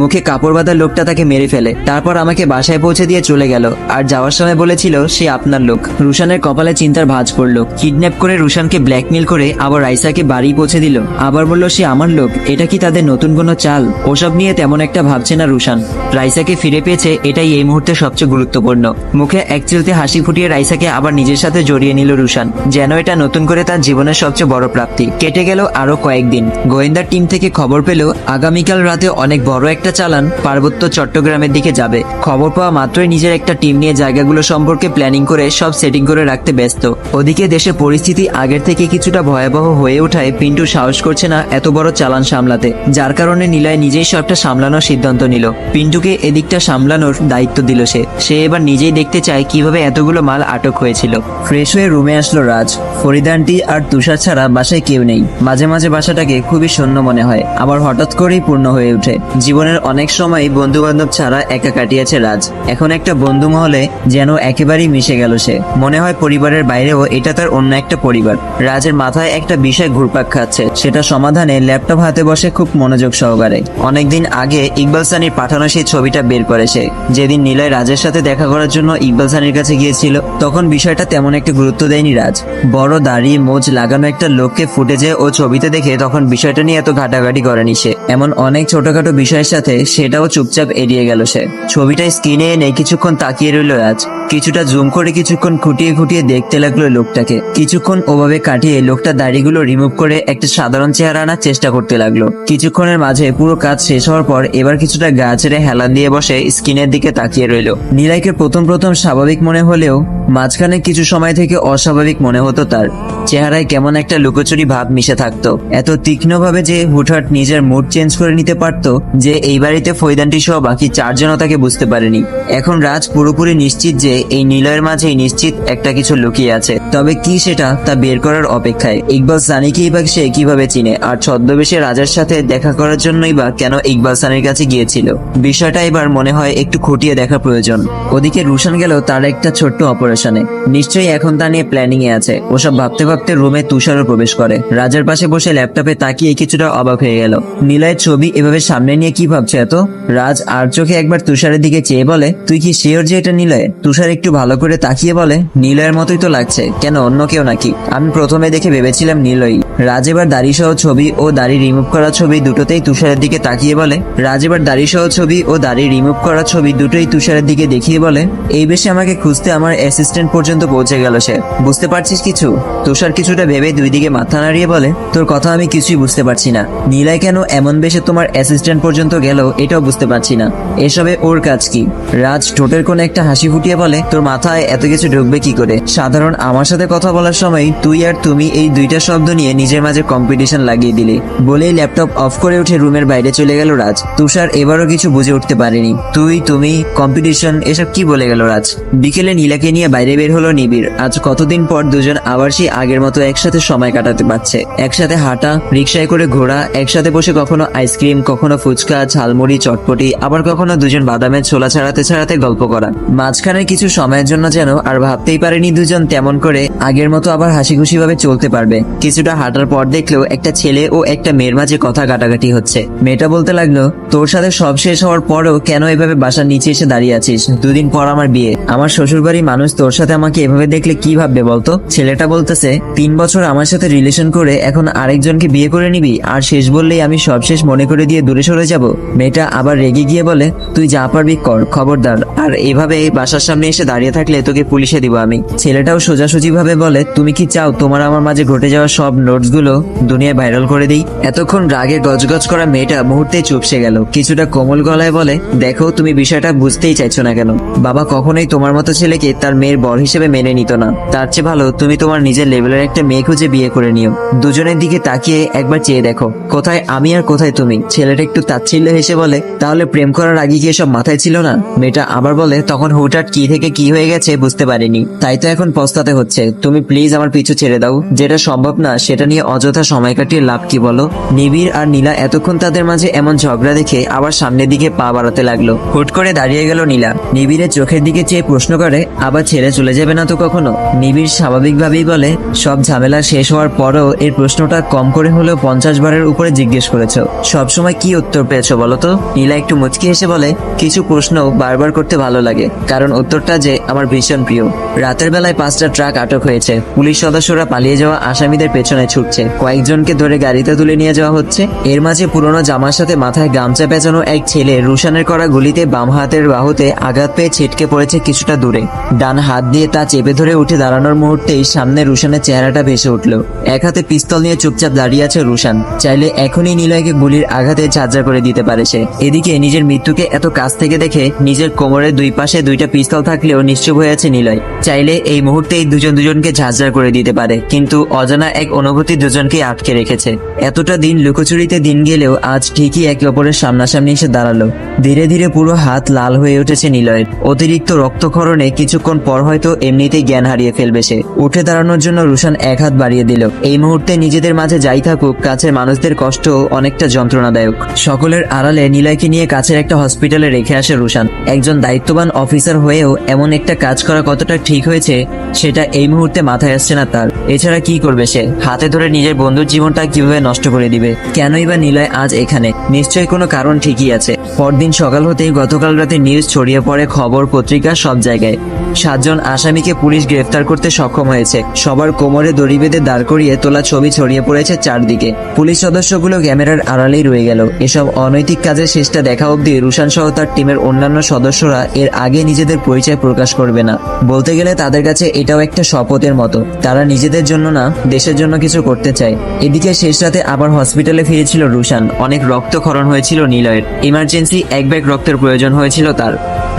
মুখে কাপড় বাঁধা লোকটা তাকে মেরে ফেলে। তারপর আমাকে বাসায় পৌঁছে দিয়ে চলে গেল। আর যাওয়ার সময় বলেছিল সে আপনার লোক। রুশানের কপালে চিন্তার ভাঁজ পড়লো। কিডন্যাপ করে রুশানকে ব্ল্যাকমেল করে আবার রাইসাকে বাড়ি পৌঁছে দিল। আবার বলল সে আমার লোক। এটা কি তাদের নতুন কোনো চাল? ওসব নিয়ে তেমন একটা ভাবছে না রুশান। রাইসাকে ফিরে পেয়েছে, এটাই এই মুহূর্তে সবচেয়ে গুরুত্বপূর্ণ। মুখে এক চিলতে হাসি ফুটিয়ে রাইসাকে আবার নিজের সাথে জড়িয়ে নিল রুশান। যেন এটা নতুন করে তার জীবনের সবচেয়ে বড় প্রাপ্তি। কেটে গেল আরো কয়েকদিন। গোয়েন্দার টিম থেকে খবর পেল আগামীকাল রাতে অনেক বড় একটা চালান পার্বত্য চট্টগ্রামের দিকে যাবে। খবর পাওয়া মাত্রই নিজের একটা টিম নিয়ে জায়গাগুলো সম্পর্কে প্ল্যানিং করে সব সেটিং করে রাখতে ব্যস্ত। ওদিকে দেশের পরিস্থিতি আগের থেকে কিছুটা ভয়াবহ হয়ে ওঠায় পিন্টু সাহস করছে না এত বড় চালান সামলাতে। যার কারণে নিলয় নিজেই সবটা সামলানোর সিদ্ধান্ত নিল। পিন্টুকে এদিকটা সামলানোর দায়িত্ব দিল সে এবার নিজেই দেখতে চায় কিভাবে এতগুলো মাল আটক হয়েছিল। ফ্রেশ হয়ে রুমে আসলো রাজ। ফরিদা আন্টি আর তুষার ছাড়া বাসায় কেউ নেই। মাঝে মাঝে বাসাটাকে খুবই শূন্য মনে হয়, আবার হঠাৎ করেই পূর্ণ হয়ে ওঠে। জীবনের অনেক সময় বন্ধু বান্ধব ছাড়া একা কাটিয়েছে রাজ। এখন একটা বন্ধু মহলে যেন একেবারেই মিশে গেল সে। মনে হয় পরিবারের বাইরেও এটা তার অন্য একটা পরিবার। রাজের মাথায় একটা বিষয় ঘুরপাক খাচ্ছে, সেটা সমাধানে ল্যাপটপ হাতে বসে খুব মনোযোগ সহকারে। অনেকদিন আগে ইকবাল সানির পাঠানো সেই ছবিটা বের করে সে। যেদিন নিলয় রাজের সাথে দেখা করার জন্য ইকবাল সানির কাছে গিয়েছিল, তখন বিষয়টা তেমন একটা গুরুত্ব দেয়নি রাজ। বড় দাড়ি মোজ লাগানো একটা লোককে ফুটেজে ও ছবিতে দেখে তখন বিষয়টা নিয়ে এত ঘাটাঘাটি করেনি সে। এমন অনেক ছোটখাটো বিষয়ের সাথে সেটাও চুপচাপ এড়িয়ে গেল সে। ছবিটা স্ক্রিনে এনে কিছুক্ষণ তাকিয়ে রইল রাজ। কিছুটা জুম করে কিছুক্ষণ খুঁটিয়ে খুঁটিয়ে দেখতে লাগলো লোকটাকে। কিছুক্ষণ ওভাবে কাটিয়ে লোকটা দাড়িগুলো রিমুভ করে একটা সাধারণ চেহারা আনার চেষ্টা করতে লাগলো। কিছুক্ষণের মাঝে পুরো কাজ শেষ হওয়ার পর এবার কিছুটা গা ছেড়ে হেলান দিয়ে বসে স্ক্রিনের দিকে তাকিয়ে রইল। নিলয়কে প্রথম স্বাভাবিক মনে হলেও মাঝখানে কিছু সময় থেকে অস্বাভাবিক মনে হতো তার। চেহারায় কেমন একটা লুকোচুরি ভাব মিশে থাকতো, এত তীক্ষ্ণভাবে যে হুটহাট নিজের মুড চেঞ্জ করে নিতে পারতো যে এই বাড়িতে ফৈদানটি সহ বাকি চারজনও তাকে বুঝতে পারেনি। এখন রাজ পুরোপুরি নিশ্চিত যে এই নিলয়ের মাঝেই নিশ্চিত একটা কিছু লুকিয়ে আছে। তবে কি সেটা তা বের করার অপেক্ষায়। ইকবাল সানিকেই বা সে কিভাবে চিনে, আর ছদ্মবেশে রাজার সাথে দেখা করার জন্যই বা কেন ইকবাল সানির কাছে গিয়েছিল? বিষয়টা এবার মনে হয় একটু খুঁটিয়ে দেখা প্রয়োজন। ওদিকে রুশান গেল তার একটা ছোট্ট অপারেশনে। নিশ্চয়ই এখন তা নিয়ে প্ল্যানিং এ আছে। ওসব ভাবতে ভাবতে রুমে তুষারও প্রবেশ করে। রাজার পাশে বসে ল্যাপটপে তাকিয়ে কিছুটা অবাক হয়ে গেল। নিলয়ের ছবি এভাবে সামনে নিয়ে কি ভাবছে এত? রাজ আর চোখে একবার তুষারের দিকে চেয়ে বলে, তুই কি শিওর যে এটা নিলয়? তুষার একটু ভালো করে তাকিয়ে বলে, নিলয়ের মতোই তো লাগছে। কেন, অন্য কেউ নাকি? আমি প্রথমে দেখে ভেবেছিলাম নিলয়। রাজ এবার দাড়ি সহ ছবি ও দাড়ি রিমুভ করা ছবি দুটোতেই তুষারের দিকে তাকিয়ে বলে, রাজ এবার দাড়ি সহ ছবি ও দাড়ি রিমুভ করা ছবি দুটোই তুষারের দিকে দেখিয়ে বলে, এই বেশি আমাকে খুঁজতে আমার অ্যাসিস্ট্যান্ট পর্যন্ত পৌঁছে গেল সে। বুঝতে পারছিস কিছু? তুষার কিছুটা ভেবে দুই দিকে মাথা নাড়িয়ে বলে, তোর কথা আমি কিছুই বুঝতে পারছি না। নিলয় কেন এমন বেশে তোমার অ্যাসিস্ট্যান্ট পর্যন্ত গেল এটাও বুঝতে পারছি না। এসবে ওর কাজ কি? রাজ ঠোঁটের কোণে একটা হাসি ফুটিয়ে বলে, তোর মাথায় এত কিছু ঢুকবে কি করে? সাধারণ আমার সাথে কথা বলার সময় তুই আর তুমি এই দুইটা শব্দ নিয়ে নিজের মাঝে কম্পিটিশন লাগিয়ে দিলে। বলেই ল্যাপটপ অফ করে উঠে রুমের বাইরে চলে গেল রাজ। তুষার এবারও কিছু বুঝে উঠতে পারেনি। তুই, তুমি, কম্পিটিশন এসব কি বলে গেল রাজ। বিকেলে নীলাকে নিয়ে বাইরে বের হলো নিবিড়। আজ কতদিন পর দুজন আবার সেই আগের মতো একসাথে সময় কাটাতে পারছে। একসাথে হাঁটা, রিকশায় করে ঘোরা, একসাথে বসে কখনো আইসক্রিম, কখনো ফুচকা, ঝালমুড়ি, চটপটি, আবার কখনো দুজন বাদামের ছোলা ছাড়াতে ছাড়াতে গল্প করা। মাঝখানে কিছু সময়ের জন্য যেন আর ভাবতেই পারেনি দুজন তেমন করে আগের মতো আবার হাসি খুশি ভাবে চলতে পারবে। কিছুটা হাঁটার পর দেখলো একটা ছেলে ও একটা মেয়ের মাঝে কথা কাটাকাটি হচ্ছে। মেয়েটা বলতে লাগলো, তোর সাথে সব শেষ হওয়ার পরেও কেন এভাবে বাসার নিচে এসে দাঁড়িয়ে আছিস? দুদিন পর আমার বিয়ে, আমার শ্বশুর বাড়ির মানুষ তোর সাথে আমাকে এভাবে দেখলে কি ভাববে বলতো? ছেলেটা বলতেছে, 3 বছর আমার সাথে রিলেশন করে এখন আরেকজনকে বিয়ে করে নিবি, আর শেষ বললেই আমি সব শেষ মনে করে দিয়ে দূরে সরে যাব? মেয়েটা আবার রেগে গিয়ে বলে, তুই যা পারবি কর, খবরদার আর এভাবে বাসার সামনে এসে দাঁড়িয়ে থাকলে তোকে পুলিশে দিব আমি। ছেলেটাও সোজাসুজি ভাবে বলে, তুমি কি চাও তোমার আমার মাঝে ঘটে যাওয়া সব নোটস গুলো দুনিয়ায় ভাইরাল করে দিই? এতক্ষণ রাগে গজগজ করা মেয়েটা মুহূর্তেই চুপসে গেল। কিছুটা কোমল গলায় বলে, দেখো তুমি বিষয়টা বুঝতেই চাইছো না কেন? বাবা কখনোই তোমার মতো ছেলেকে তার মেয়ের বর হিসেবে মেনে নিত না। তার চেয়ে ভালো তুমি তোমার নিজের লেভেলের একটা মেয়ে খুঁজে বিয়ে করে নিও। দুজনের দিকে তাকিয়ে একবার চেয়ে দেখো, কোথায় আমি আর কোথায় তুমি? ছেলেটা একটু তাচ্ছিল্য হেসে বলে, তাহলে প্রেম করার আগে কি এসব মাথায় ছিল না? মেয়েটা আবার বলে, তখন হুটহাট কি থেকে কি হয়ে গেছে বুঝতে পারিনি, তাই তো এখন পস্তাতে হচ্ছে। তুমি প্লিজ আমার পিছু ছেড়ে দাও। যেটা সম্ভব না সেটা নিয়ে অযথা সময় কাটিয়ে লাভ কি বলো? নিবিড় আর নীলা এতক্ষণ তাদের মাঝে এমন ঝগড়া দেখে আবার সামনের দিকে পা বাড়াতে লাগলো। হুট করে দাঁড়িয়ে গেল নীলা, নিবিড়ের চোখের দিকে চেয়ে প্রশ্ন করে, আবার ছেড়ে চলে যাবে না তো কখনো? নিবিড় স্বাভাবিকভাবেই বলে, সব ঝামেলা শেষ হওয়ার পরও এর প্রশ্নটা কম করে হলেও 50 বারের উপরে জিজ্ঞেস করেছো, সবসময় কি উত্তর পেয়েছো বলো তো? নীলা একটু মুচকি হেসে বলে, কিছু প্রশ্ন বারবার করতে ভালো লাগে, কারণ উত্তরটা যে আমার ভীষণ প্রিয়। রাতের বেলায় 5টা ট্রাক আটক হয়েছে। পুলিশ সদস্যরা পালিয়ে যাওয়া আসামিদের পেছনে ছুটছে। কয়েকজনকে ধরে গাড়িতে তুলে নিয়ে যাওয়া হচ্ছে। এর মাঝে পুরনো জামার সাথে মাথায় গামছা পেঁচানো এক ছেলে রুশানের করা গুলিতে বাম হাতের বাহুতে আঘাত পেয়ে ছিটকে পড়েছে কিছুটা দূরে। ডান হাত দিয়ে তা চেপে ধরে উঠে দাঁড়ানোর মুহূর্তেই সামনে রুশানের চেহারাটা ভেসে উঠল। এক হাতে পিস্তল নিয়ে চুপচাপ দাঁড়িয়ে আছে রুশান। চাইলে এখনই নিলয়কে গুলির আঘাতে ঝাঁঝরা করে দিতে পারে সে। এদিকে নিজের মৃত্যুকে এত কাছ থেকে দেখে নিজের কোমরের দুই পাশে 2টা পিস্তল থাকলেও নিশ্চুপ হয়ে আছে নিলয়। চাইলে এই মুহূর্তেই দুজন দুজনকে ঝাঁঝরা করে দিতে পারে, কিন্তু অজানা এক অনুভূতি দুজনকে আটকে রেখেছে। এতটা দিন লুকোচুরিতে দিন গেলেও আজ ঠিকই একে অপরের সামনাসামনি এসে দাঁড়ালো। ধীরে ধীরে পুরো হাত লাল হয়ে উঠেছে নিলয়ের। অতিরিক্ত রক্তক্ষরণে কিছুক্ষণ পর হয়তো এমনিতেই জ্ঞান হারিয়ে ফেলবে সে। উঠে দাঁড়ানোর জন্য রুশান এক হাত বাড়িয়ে দিল। এই মুহূর্তে নিজেদের মাঝে যাই থাকুক, কাছের মানুষদের কষ্ট অনেকটা যন্ত্রণাদায়ক। সকলের আড়ালে নিলয়কে নিয়ে কাছের একটা হসপিটালে রেখে আসে রুশান। একজন দায়িত্ববান অফিসার হয়েও এমন একটা কাজ করা কতটা ঠিক হয়েছে সেটা এই মুহূর্তে মাথায় আসছে না তার। এছাড়া কি করবে সে? হাতে ধরে নিজের বন্ধুর জীবনটা কিভাবে নষ্ট করে দিবে? কেনই বা নিলয় আজ এখানে? নিশ্চয়ই কোনো কারণ ঠিকই আছে। পরদিন সকাল হতেই গতকাল রাতে নিউজ ছড়িয়ে পড়ে, খবর পত্রিকা সব জায়গায়। 7 জন আসামিকে পুলিশ গ্রেফতার করতে সক্ষম হয়েছে। সবার কোমরে দড়ি বেঁধে দাঁড় করিয়ে তোলা ছবি ছড়িয়ে পড়েছে চারদিকে। পুলিশ সদস্যগুলো ক্যামেরার আড়ালেই রয়ে গেল। এসব অনৈতিক কাজের শেষটা দেখা অবধি রুশান সহ তার টিমের অন্যান্য সদস্যরা এর আগে নিজেদের পরিচয় প্রকাশ করবে না। বলতে গেলে তাদের কাছে এটাও একটা শপথের মতো। তারা নিজেদের জন্য না, দেশের জন্য কিছু করতে চায়। এদিকে শেষ রাতে আবার হসপিটালে ফিরেছিল রুশান। অনেক রক্তক্ষরণ হয়েছিল নিলয়ের। ইমার্জেন্সি 1 ব্যাগ রক্তের প্রয়োজন হয়েছিল তার।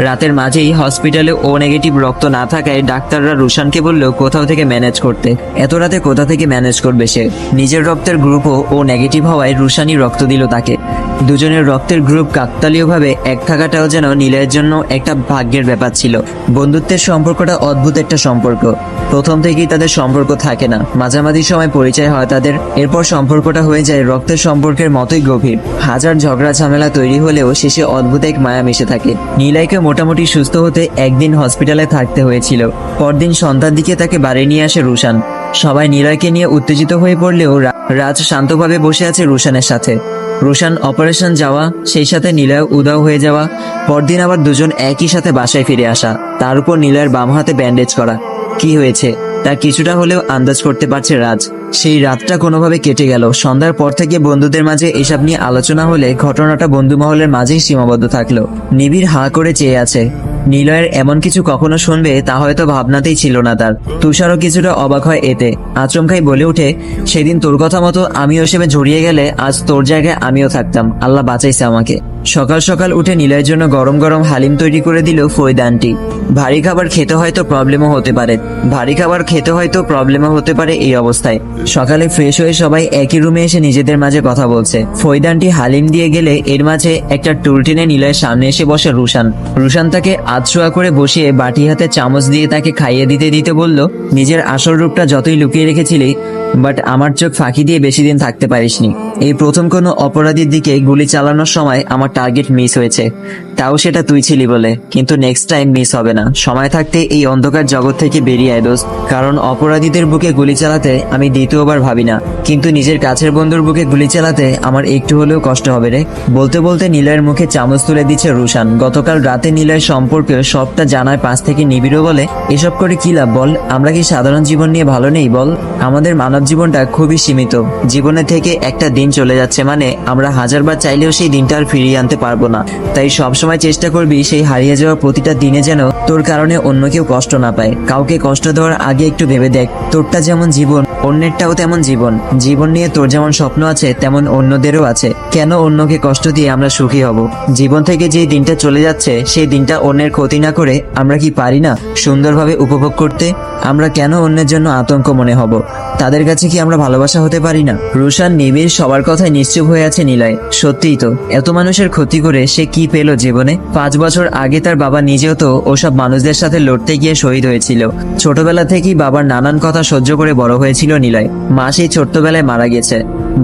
রাতের মাঝেই হসপিটালে ও নেগেটিভ রক্ত না থাকায় ডাক্তাররা রুশানকে বলল কোথাও থেকে ম্যানেজ করতে। এত রাতে কোথা থেকে ম্যানেজ করবে সে? নিজের রক্তের গ্রুপও ও নেগেটিভ হওয়ায় রুশানই রক্ত দিল তাকে। দুজনের রক্তের গ্রুপ কাকতালীয়ভাবে এক থাকাটাও যেন নিলয়ের জন্য একটা ভাগ্যের ব্যাপার ছিল। বন্ধুত্বের সম্পর্কটা অদ্ভুত একটা সম্পর্ক। প্রথম থেকেই তাদের সম্পর্ক থাকে না, মাঝামাঝি সময় পরিচয় হয় তাদের, এরপর সম্পর্কটা হয়ে যায় রক্তের সম্পর্কের মতোই গভীর। হাজার ঝগড়া ঝামেলা তৈরি হলেও শেষে অদ্ভুত এক মায়া মিশে থাকে। নিলয়কে মোটামুটি সুস্থ হতে একদিন হসপিটালে থাকতে হয়েছিল। পরদিন সন্ধ্যার দিকে তাকে বাড়ি নিয়ে আসে রুশান। সবাই নিলয়কে নিয়ে উত্তেজিত হয়ে পড়লেও রাজ শান্তভাবে বসে আছে রুশানের সাথে। রুশান অপারেশন যাওয়া, সেই সাথে নিলয় উধাও হয়ে যাওয়া, পরদিন আবার দুজন একই সাথে বাসায় ফিরে আসা, তার উপর নিলয়ের বাম হাতে ব্যান্ডেজ করা। কি হয়েছে তা কিছুটা হলেও আন্দাজ করতে পারছে রাজ। সেই রাতটা কোনোভাবে কেটে গেল। সন্ধ্যার পর থেকে বন্ধুদের মাঝে এসব নিয়ে আলোচনা হলে ঘটনাটা বন্ধু মহলের মাঝেই সীমাবদ্ধ থাকলো। নিবিড় হাঁ করে চেয়ে আছে। নিলয়ের এমন কিছু কখনো শুনবে তা হয়তো ভাবনাতেই ছিল না তার। তুষারও কিছুটা অবাক হয় এতে। আচমকাই বলে ওঠে, সেদিন তোর কথা মতো আমিও সেবে জড়িয়ে গেলে আজ তোর জায়গায় আমিও থাকতাম। আল্লাহ বাঁচাইছে আমাকে। সকাল সকাল উঠে নিলয়ের জন্য গরম গরম হালিম তৈরি করে দিল ফরিদা আন্টি। ভারী খাবার খেতে হয়তো প্রবলেমও হতে পারে এই অবস্থায়। সকালে ফ্রেশ হয়ে সবাই একই রুমে এসে নিজেদের মাঝে কথা বলছে। ফরিদা আন্টি হালিম দিয়ে গেলে এর মাঝে একটা টুল টেনে নিলয়ের সামনে এসে বসে রুশান তাকে আধশোয়া করে বসিয়ে বাটি হাতে চামচ দিয়ে তাকে খাইয়ে দিতে দিতে বলল, নিজের আসল রূপটা যতই লুকিয়ে রেখেছিলি, বাট আমার চোখ ফাঁকি দিয়ে বেশি দিন থাকতে পারিসনি। এই প্রথম কোনো অপরাধীর দিকে গুলি চালানোর সময় আমার টার্গেট মিস হয়েছে, তাও সেটা তুই ছিলি বলে, কিন্তু নেক্সট টাইম মিস হবে না। সময় থাকতে এই অন্ধকার জগৎ থেকে বেরিয়ে আয় দোস্ত, কারণ অপরাধীদের বুকে গুলি চালাতে আমি দ্বিতীয়বার ভাবি না, কিন্তু নিজের কাছের বন্ধুর বুকে গুলি চালাতে আমার একটু হলেও কষ্ট হবে রে। বলতে বলতে নিলয়ের মুখে চামচ তুলে দিচ্ছে রুশান। গতকাল রাতে নিলয়ের সম্পর্কে সবটা জানায় পাশ থেকে নিবিড়ও বলে, এসব করে কি লাভ বল, আমরা কি সাধারণ জীবন নিয়ে ভালো নেই বল? আমাদের মানব জীবনটা খুবই সীমিত। জীবনে থেকে একটা দিন চলে যাচ্ছে মানে আমরা হাজারবার চাইলেও সেই দিনটা আর ফিরিয়ে আনতে পারবো না। তাই সবসময় চেষ্টা করবি সেই হারিয়ে যাওয়া প্রতিটা দিনে যেন তোর কারণে অন্য কেউ কষ্ট না পায়। কাউকে কষ্ট দেওয়ার আগে একটু ভেবে দেখ, তোরটা যেমন জীবন অন্যেরটাও তেমন জীবন। জীবন নিয়ে তোর যেমন স্বপ্ন আছে তেমন অন্যদেরও আছে। কেন অন্যকে কষ্ট দিয়ে আমরা সুখী হব? জীবন থেকে যে দিনটা চলে যাচ্ছে সেই দিনটা অন্যের ক্ষতি না করে আমরা কি পারি না সুন্দরভাবে উপভোগ করতে? আমরা কেন অন্যের জন্য আতঙ্ক মনে হব? তাদের কাছে কি আমরা ভালোবাসা হতে পারি না? রুশান নিবিড় সবার কথায় নিশ্চুপ হয়ে আছে নিলয়। সত্যিই তো, এত মানুষের ক্ষতি করে সে কি পেল জীবনে? 5 বছর আগে তার বাবা নিজেও তো ওসব মানুষদের সাথে লড়তে গিয়ে শহীদ হয়েছিল। ছোটবেলা থেকেই বাবার নানান কথা সহ্য করে বড় হয়েছিল নিলয়। মা সেই ছোট্টবেলায় মারা গেছে।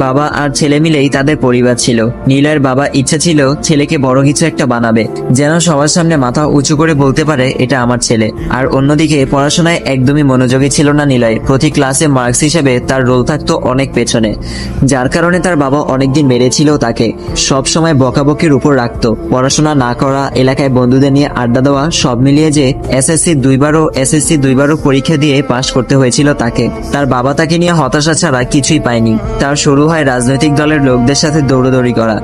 বাবা আর ছেলে মিলেই তাদের পরিবার ছিল। নিলয়ের বাবা ইচ্ছা ছিল ছেলেকে বড় কিছু একটা বানাবে, যেন সবার সামনে মাথা উঁচু করে বলতে পারে এটা আমার ছেলে। আর অন্যদিকে পড়াশোনায় একদমই মনোযোগী ছিল না নিলয়। প্রতি ক্লাসে মার্কস হিসেবে তার রোল থাকতো অনেক পেছনে, যার কারণে তার বাবা অনেকদিন মেরেছিল তাকে। সব সময় বকাবকির উপর রাখতো। পড়াশোনা না করা, এলাকায় বন্ধুদের নিয়ে আড্ডা দেওয়া, সব মিলিয়ে যে এসএসসি দুইবারও পরীক্ষা দিয়ে পাশ করতে হয়েছিল তাকে। তার বাবা তাকে নিয়ে হতাশা ছাড়া কিছুই পায়নি। তার শুরু হয় রাজনৈতিক দলের লোকদের সাথে দৌড়দৌড়ি করা।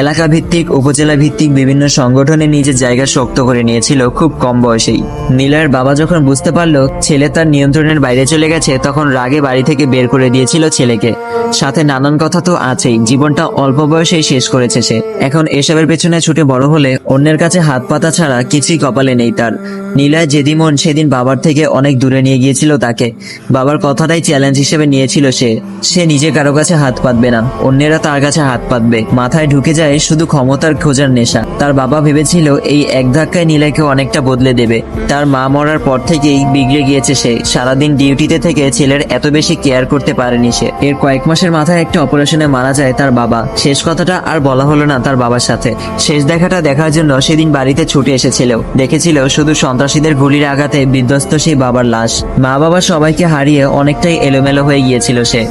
এলাকা ভিত্তিক, উপজেলা ভিত্তিক বিভিন্ন সংগঠনে নিজের জায়গা শক্ত করে নিয়েছিল খুব কম বয়সেই। নিলয়ের বাবা যখন বুঝতে পারলো ছেলে তার নিয়ন্ত্রণের বাইরে চলে গেছে, তখন রাগে বাড়ি থেকে বের করে দিয়েছিল ছেলেকে। সাথে নানান কথা তো আছেই, জীবনটা অল্প বয়সেই শেষ করেছে সে। এখন এসবের পেছনে ছুটে বড় হলে অন্যের কাছে হাত পাতা ছাড়া কিছুই কপালে নেই তার। নিলয় যেদিন মন সেদিন বাবার থেকে অনেক দূরে নিয়ে গিয়েছিল তাকে। বাবার কথাটাই চ্যালেঞ্জ হিসেবে নিয়েছিল সে নিজে কারো কাছে হাত পাতবে না, অন্যেরা তার কাছে হাত পাতবে। মাথায় ঢুকে যায় শুধু ক্ষমতার খোঁজার নেশা। তার বাবা ভেবেছিল এই এক ধাক্কায় নিলয়কে অনেকটা বদলে দেবে। তার মা মরার পর থেকেই বিগড়ে গিয়েছে সে। সারাদিন ডিউটিতে থেকে ছেলের এত বেশি কেয়ার করতে পারেনি সে। এর কয়েক মাসের মাথায় একটা অপারেশনে মারা যায় তার বাবা। শেষ কথাটা আর বলা হলো না তার বাবার সাথে। শেষ দেখাটা দেখার জন্য সেদিন বাড়িতে ছুটে এসেছিল। দেখেছিল শুধু সন্ত্রাসীদের গুলির আঘাতে বিধ্বস্ত সেই বাবার লাশ। মা বাবা সবাইকে হারিয়ে অনেকটাই এলোমেলো হয়ে গিয়েছিল সে।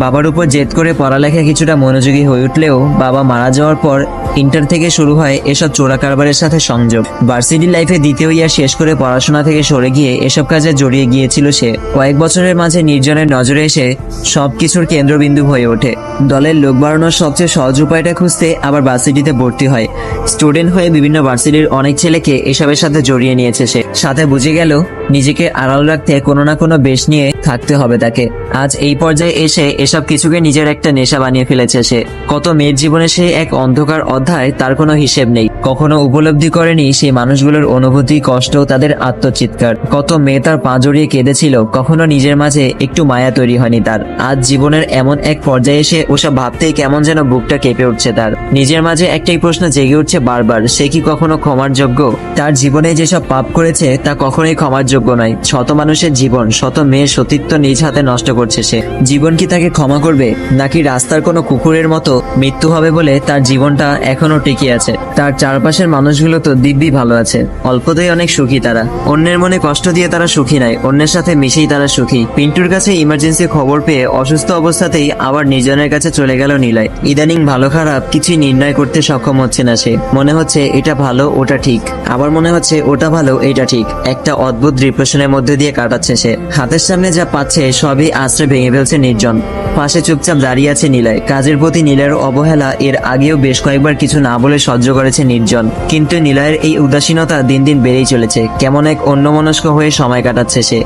বাবার উপর জেদ করে পড়ালেখা কিছুটা মনোযোগী হয়ে উঠলেও বাবা মারা যাওয়ার পর ইন্টার থেকে শুরু হয় এসব চোরা কারবারের সাথে সংযোগ। ভার্সিটি লাইফে দ্বিতীয় ইয়ার শেষ করে পড়াশোনা থেকে সরে গিয়ে এসব কাজে জড়িয়ে গিয়েছিল সে। কয়েক বছরের মাঝে নির্জনের নজরে এসে সবকিছুর কেন্দ্রবিন্দু হয়ে ওঠে। দলের লোক বাড়ানোর সবচেয়ে সহজ উপায়টা খুঁজতে আবার ভার্সিটিতে ভর্তি হয়। স্টুডেন্ট হয়ে বিভিন্ন ভার্সিটির অনেক ছেলেকে এসবের সাথে জড়িয়ে নিয়েছে সে। সাথে বুঝে গেল নিজেকে আড়াল রাখতে কোনো না কোনো বেশ নিয়ে থাকতে হবে তাকে। আজ এই পর্যায়ে এসে এসব কিছুকে নিজের একটা নেশা বানিয়ে ফেলেছে সে। কত মেয়ের জীবনে সে এক অন্ধকার অধ্যায়, তার কোনো হিসেব নেই। কখনো উপলব্ধি করেনি সেই মানুষগুলোর অনুভূতি, কষ্ট, তাদের আত্মচিৎকার। কত মেয়ে তার পা জড়িয়ে কেঁদেছিল, কখনো নিজের মাঝে একটু মায়া তৈরি হয়নি তার। আজ জীবনের এমন এক পর্যায়ে এসে ওসব ভাবতেই কেমন যেন বুকটা কেঁপে উঠছে তার। নিজের মাঝে একটাই প্রশ্ন জেগে উঠছে বারবার, সে কি কখনো ক্ষমার যোগ্য? তার জীবনে যেসব পাপ করেছে তা কখনোই ক্ষমার যোগ্য নয়। শত মানুষের জীবন, শত মেয়ের সতীত্ব নিজ হাতে নষ্ট করছে সে। জীবন কি তাকে ক্ষমা করবে, নাকি রাস্তার কোনো কুকুরের মতো মৃত্যু হবে বলে তার জীবনটা এখনো টিকে আছে? তার চারপাশের মানুষগুলো তো দিব্যি ভালো আছে, অল্পতেই অনেক সুখী তারা। অন্যের মনে কষ্ট দিয়ে তারা সুখী নয়, অন্যের সাথে মিশেই তারা সুখী। পিন্টুর কাছে ইমার্জেন্সি খবর পেয়ে অসুস্থ অবস্থাতেই আবার নির্জনের কাছে চলে গেল নিলয়। ইদানিং ভালো খারাপ কিছুই নির্ণয় করতে সক্ষম হচ্ছে না সে। মনে হচ্ছে এটা ভালো ওটা ঠিক, আবার মনে হচ্ছে ওটা ভালো এটা ঠিক। একটা অদ্ভুত ডিপ্রেশনের মধ্যে দিয়ে কাটাচ্ছে সে। হাতের সামনে যা পাচ্ছে সবই আশ্রয় ভেঙে ফেলছে নির্জন। পাশে চুপচাপ দাঁড়িয়ে আছে নিলয়। কাজের প্রতি নিলয়ের অবহেলা এর আগেও বেশ কয়েকবার কিছু না বলে সহ্য করেছে নির্জন, কিন্তু নিলয়ের এই উদাসীনতা দিন দিন বেড়েই চলেছে। কেমন এক অন্যমনস্ক হয়ে সময় কাটাচ্ছে সে।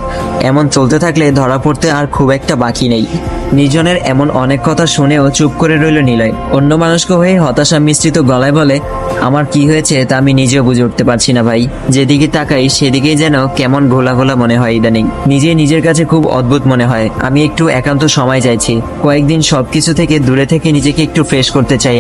এমন চলতে থাকলে ধরা পড়তে আর খুব একটা বাকি নেই। নির্জনের এমন অনেক কথা শুনেও চুপ করে রইল নিলয়। অন্যমনস্ক হয়ে হতাশা মিশ্রিত গলায় বলে, আমার কি হয়েছে তা আমি নিজেও বুঝে উঠতে পারছি না ভাই। যেদিকে তাকাই সেদিকেই যেন কেমন ঘোলা ঘোলা মনে হয় ইদানিং। নিজের কাছে খুব অদ্ভুত মনে হয়। আমি একটু একান্ত সময় চাইছি, কয়েকদিন সবকিছু থেকে দূরে থেকে নিজেকে একটু ফ্রেশ করতে চাই।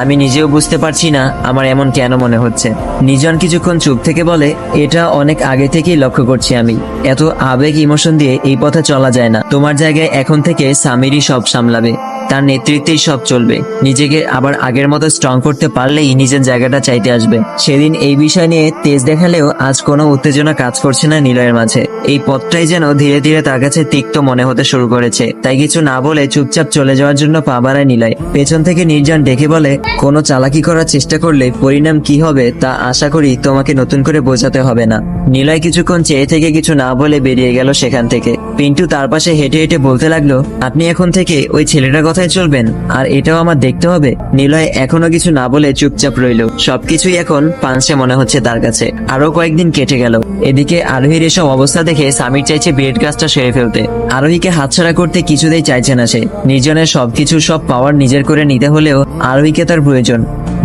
আমি নিজেও বুঝতে পারছি না আমার এমন কেন মনে হচ্ছে। নিজন কিছুক্ষণ চুপ থেকে বলে, এটা অনেক আগে থেকেই লক্ষ্য করছি আমি। এত আবেগ ইমোশন দিয়ে এই পথে চলা যায় না। তোমার জায়গায় এখন থেকে সামিরই সব সামলাবে, তার নেতৃত্বেই সব চলবে। নিজেকে আবার আগের মতো স্ট্রং করতে পারলেই নিজের জায়গাটা চাইতে আসবে। সেদিন এই বিষয় নিয়ে তেজ দেখালেও আজ কোনো উত্তেজনা কাজ করছে না নিলয়ের মাঝে। এই পথটাই যেন ধীরে ধীরে তার কাছে তিক্ত মনে হতে শুরু করেছে। তাই কিছু না বলে চুপচাপ চলে যাওয়ার জন্য পা বাড়ায় নিলয়। পেছন থেকে নির্জন ডেকে বলে, কোনো চালাকি করার চেষ্টা করলে পরিণাম কি হবে তা আশা করি তোমাকে নতুন করে বোঝাতে হবে না। নিলয় কিছুক্ষণ চেয়ে থেকে কিছু না বলে বেরিয়ে গেল সেখান থেকে। পিন্টু তার পাশে হেঁটে হেঁটে বলতে লাগলো, আপনি এখন থেকে ওই ছেলেটার কথায় চলবেন, আর এটাও আমার দেখতে হবে। নিলয় এখনো কিছু না বলে চুপচাপ রইল। সবকিছুই এখন পাঁচে মনে হচ্ছে তার কাছে। আরো কয়েকদিন কেটে গেল। এদিকে আরোহীর এসব অবস্থা দেখে সামির চাইছে বিয়ের কাজটা সেরে ফেলতে। আরোহীকে হাতছাড়া করতে কিছুতেই চাইছে না সে। নির্জনের সবকিছু সব পাওয়ার নিজের করে নিতে হলেও আরোহীকে তার প্রয়োজন,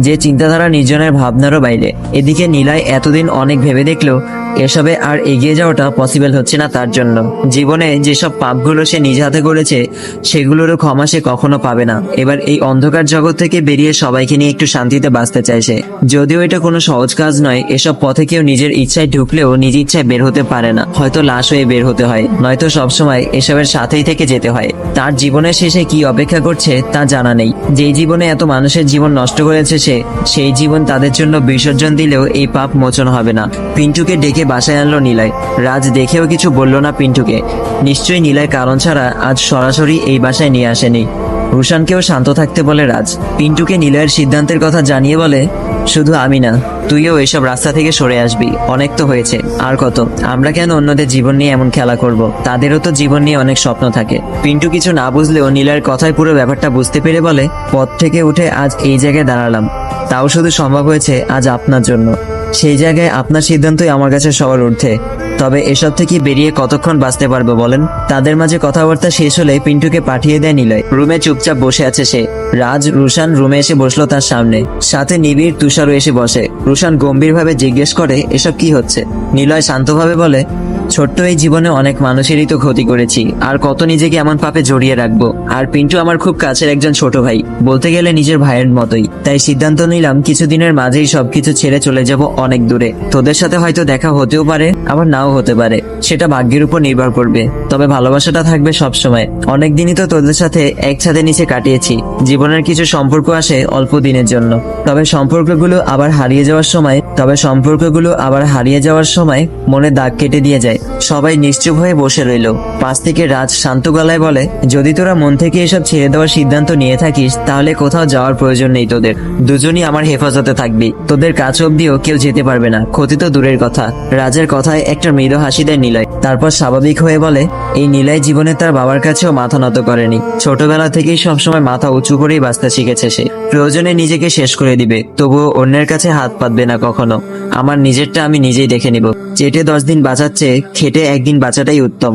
যে চিন্তাধারা নির্জনের ভাবনারও বাইরে। এদিকে নিলয় এতদিন অনেক ভেবে দেখলো এসবে আর এগিয়ে যাওয়াটা পসিবল হচ্ছে না তার জন্য। জীবনে যেসব পাপগুলো সে নিজ হাতে করেছে সেগুলোরও ক্ষমা সে কখনো পাবে না। এবার এই অন্ধকার জগৎ থেকে বেরিয়ে সবাইকে নিয়ে একটু শান্তিতে বাঁচতে চাইছে। যদিও এটা কোনো সহজ কাজ নয়। এসব পথে কেউ নিজের ইচ্ছায় ঢুকলেও নিজ ইচ্ছায় বের হতে পারে না। হয়তো লাশ হয়ে বের হতে হয়, নয়তো সবসময় এসবের সাথেই থেকে যেতে হয়। তার জীবনের শেষে কি অপেক্ষা করছে তা জানা নেই। যেই জীবনে এত মানুষের জীবন নষ্ট করেছে সে, সেই জীবন তাদের জন্য বিসর্জন দিলেও এই পাপ মোচন হবে না। পিন্টুকে ডেকে বাসায় আনলো নিলয়। রাজ দেখেও কিছু বলল না পিন্টুকে। নিশ্চয়ই নিলয় কারণ ছাড়া আজ সরাসরি এই বাসায় নিয়ে আসেনি। রুশানকেও শান্ত থাকতে বলে রাজ। পিন্টুকে নিলয়ের সিদ্ধান্তের কথা জানিয়ে বলে, শুধু আমি না, তুইও এসব রাস্তা থেকে সরে আসবি। অনেক তো হয়েছে, আর কত? আমরা কেন অন্যদের জীবন নিয়ে এমন খেলা করব? তাদেরও তো জীবন নিয়ে অনেক স্বপ্ন থাকে। পিন্টু কিছু না বুঝলেও নিলয়ের কথায় পুরো ব্যাপারটা বুঝতে পেরে বলে, পথ থেকে উঠে আজ এই জায়গায় দাঁড়ালাম, তাও শুধু সম্ভব হয়েছে আজ আপনার জন্য। সেই জায়গায় আপনার সিদ্ধান্তই আমার কাছে সবার ঊর্ধ্বে। তবে এসব থেকে বেরিয়ে কতক্ষণ বাঁচতে পারবো বলেন? তাদের মাঝে কথাবার্তা শেষ হলে পিন্টুকে পাঠিয়ে দেয় নিলয়। রুমে চুপচাপ বসে আছে সে। রাজ রুশান রুমে এসে বসলো তার সামনে। সাথে নিবিড় তুষারও এসে বসে। রুশান গম্ভীরভাবে জিজ্ঞেস করে, এসব কি হচ্ছে? নিলয় শান্তভাবে বলে, ছোট্ট এই জীবনে অনেক মানুষেরই তো ক্ষতি করেছি, আর কত নিজেকে এমন পাপে জড়িয়ে রাখবো। আর পিন্টু আমার খুব কাছের একজন ছোট ভাই, বলতে গেলে নিজের ভাইয়ের মতোই। তাই সিদ্ধান্ত নিলাম কিছুদিনের মাঝেই সবকিছু ছেড়ে চলে যাব অনেক দূরে। তোদের সাথে হয়তো দেখা হতেও পারে, আবার নাও হতে পারে, সেটা ভাগ্যের উপর নির্ভর করবে। তবে ভালোবাসাটা থাকবে সবসময়। অনেকদিনই তো তোদের সাথে এক ছাদের নিচে কাটিয়েছি। জীবনের কিছু সম্পর্ক আসে অল্প দিনের জন্য, তবে সম্পর্কগুলো আবার হারিয়ে যাওয়ার সময় মনে দাগ কেটে দিয়ে যায়। সবাই নিশ্চুপ হয়ে বসে রইল। পাশ থেকে রাজ শান্ত গলায় বলে, যদি তোরা মন থেকে এসব ছেড়ে দেওয়ার সিদ্ধান্ত নিয়ে থাকিস তাহলে কোথাও যাওয়ার প্রয়োজন নেই। তোদের দুজনই আমার হেফাজতে থাকবি। তোদের কাছ অব্দিও কেউ যেতে পারবে না, ক্ষতি তো দূরের কথা। রাজের কথায় একটা মৃদু হাসি দেয় নিলয়। তারপর স্বাভাবিক হয়ে বলে, এই নিলয় জীবনে তার বাবার কাছেও মাথা নত করেনি। ছোটবেলা থেকেই সবসময় মাথা উঁচু করেই বাঁচতে শিখেছে সে। প্রয়োজনে নিজেকে শেষ করে দিবে, তবুও অন্যের কাছে হাত পাতবে না কখনো। আমার নিজেরটা আমি নিজেই দেখে নিব। চেটে 10 দিন বাঁচাচ্ছে, খেটে একদিন বাঁচাটাই উত্তম।